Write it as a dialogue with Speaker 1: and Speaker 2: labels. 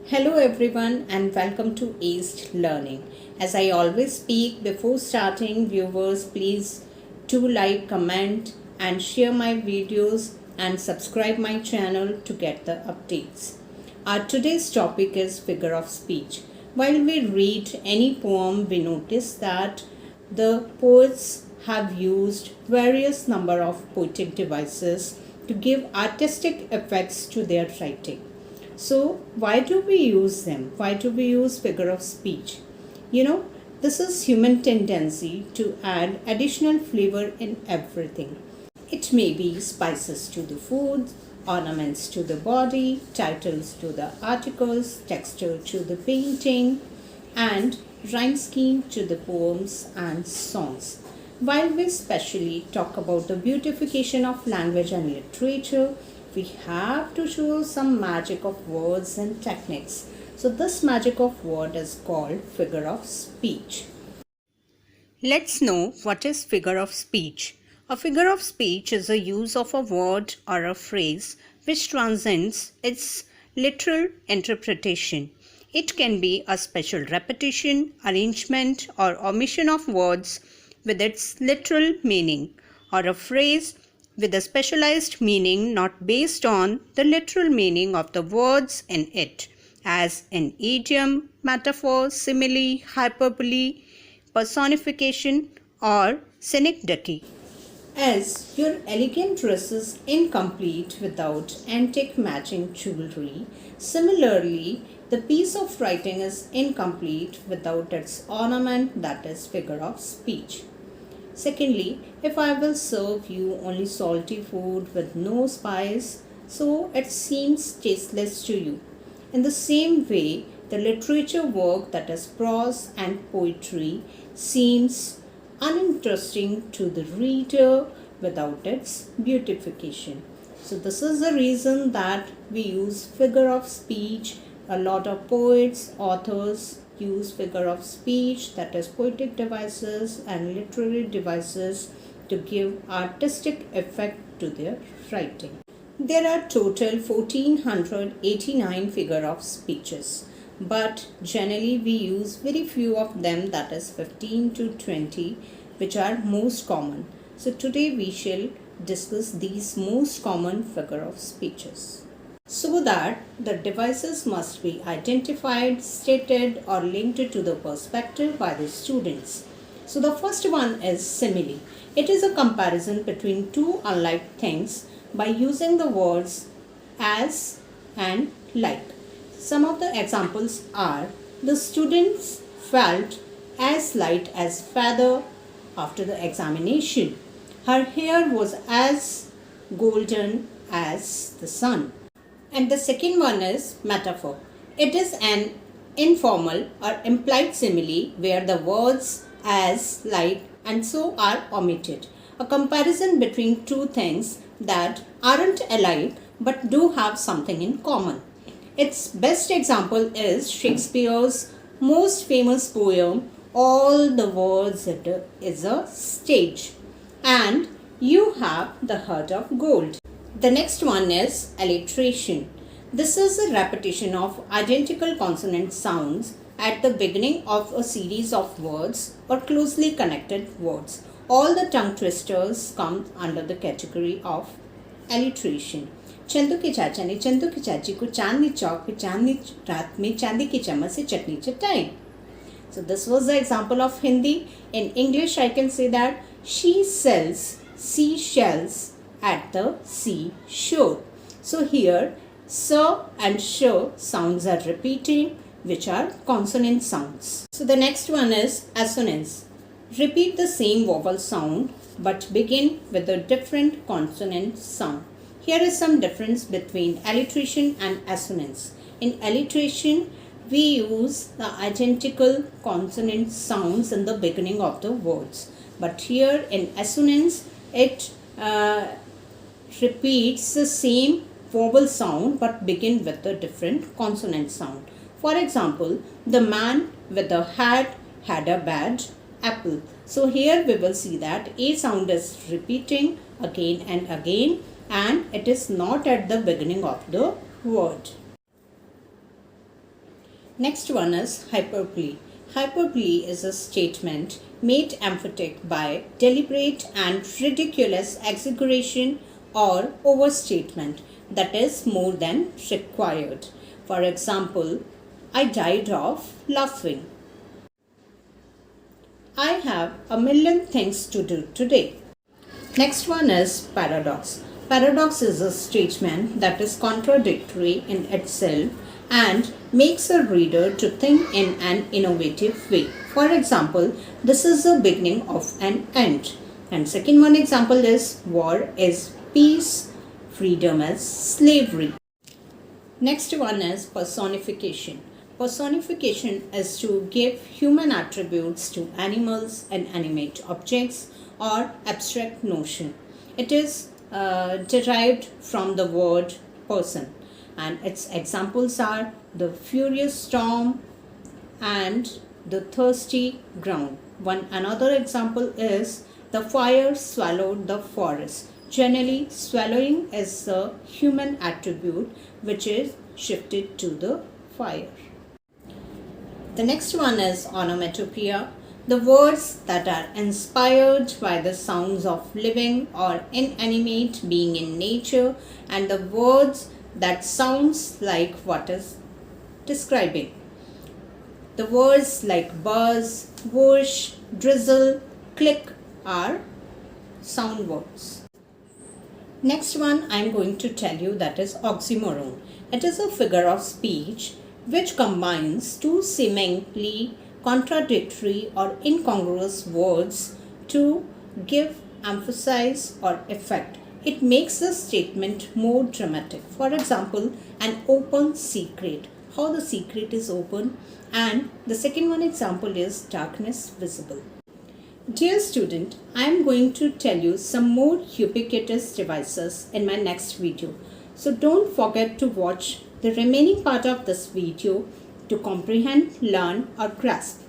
Speaker 1: Hello everyone and welcome to Aced Learning. As I always speak before starting, viewers please do like, comment and share my videos and subscribe my channel to get the updates. Our today's topic is figure of speech. While we read any poem, we notice that the poets have used various number of poetic devices to give artistic effects to their writing. So, why do we use them? Why do we use figure of speech? This is human tendency to add additional flavor in everything. It may be spices to the food, ornaments to the body, titles to the articles, texture to the painting, and rhyme scheme to the poems and songs. While we specially talk about the beautification of language and literature, we have to show some magic of words and techniques. So this magic of word is called figure of speech. Let's know what is figure of speech. A figure of speech is a use of a word or a phrase which transcends its literal interpretation. It can be a special repetition, arrangement or omission of words with its literal meaning, or a phrase with a specialized meaning not based on the literal meaning of the words in it, as in idiom, metaphor, simile, hyperbole, personification, or synecdoche. As your elegant dress is incomplete without antique matching jewelry, similarly, the piece of writing is incomplete without its ornament, that is, figure of speech. Secondly, if I will serve you only salty food with no spice, so it seems tasteless to you. In the same way, the literature work, that is prose and poetry, seems uninteresting to the reader without its beautification. So this is the reason that we use figure of speech. A lot of poets, authors use figure of speech, that is poetic devices and literary devices, to give artistic effect to their writing. There are total 1489 figure of speeches, but generally we use very few of them, that is 15 to 20, which are most common. So today we shall discuss these most common figure of speeches. So that the devices must be identified, stated or linked to the perspective by the students. So the first one is simile. It is a comparison between two unlike things by using the words as and like. Some of the examples are: the students felt as light as feather after the examination. Her hair was as golden as the sun. And the second one is metaphor. It is an informal or implied simile where the words as, like and so are omitted. A comparison between two things that aren't alike but do have something in common. Its best example is Shakespeare's most famous poem, All the World's is a Stage, and You Have the Heart of Gold. The next one is alliteration. This is a repetition of identical consonant sounds at the beginning of a series of words or closely connected words. All the tongue twisters come under the category of alliteration. Chandu के चाचा ने चंदू की चाची को चांदनी चौक पे चांदनी रात में चांदी की चम्मच से चटनी चटाई. So this was the example of Hindi. In English I can say that she sells seashells at the seashore. So here sir and sure sounds are repeating, which are consonant sounds. So the next one is assonance. Repeat the same vowel sound but begin with a different consonant sound. Here is some difference between alliteration and assonance. In alliteration, we use the identical consonant sounds in the beginning of the words. But here in assonance, it repeats the same vowel sound but begin with a different consonant sound. For example, the man with the hat had a bad apple. So here we will see that A sound is repeating again and again, and it is not at the beginning of the word. Next one is hyperbole. Hyperbole is a statement made emphatic by deliberate and ridiculous exaggeration or overstatement that is more than required. For example, I died of laughing. I have a million things to do today. Next one is paradox. Paradox is a statement that is contradictory in itself and makes a reader to think in an innovative way. For example, this is the beginning of an end. And second one example is war is peace, freedom is slavery. Next one is personification. Personification is to give human attributes to animals, inanimate objects, or abstract notion. It is derived from the word person, and its examples are the furious storm and the thirsty ground. One another example is the fire swallowed the forest. Generally, swallowing is a human attribute which is shifted to the fire. The next one is onomatopoeia. The words that are inspired by the sounds of living or inanimate being in nature, and the words that sounds like what is describing. The words like buzz, whoosh, drizzle, click are sound words. Next one I am going to tell you that is oxymoron. It is a figure of speech which combines two seemingly contradictory or incongruous words to give emphasis or effect. It makes the statement more dramatic. For example, an open secret. How the secret is open. And the second one example is darkness visible. Dear student, I am going to tell you some more ubiquitous devices in my next video. So don't forget to watch the remaining part of this video to comprehend, learn or grasp.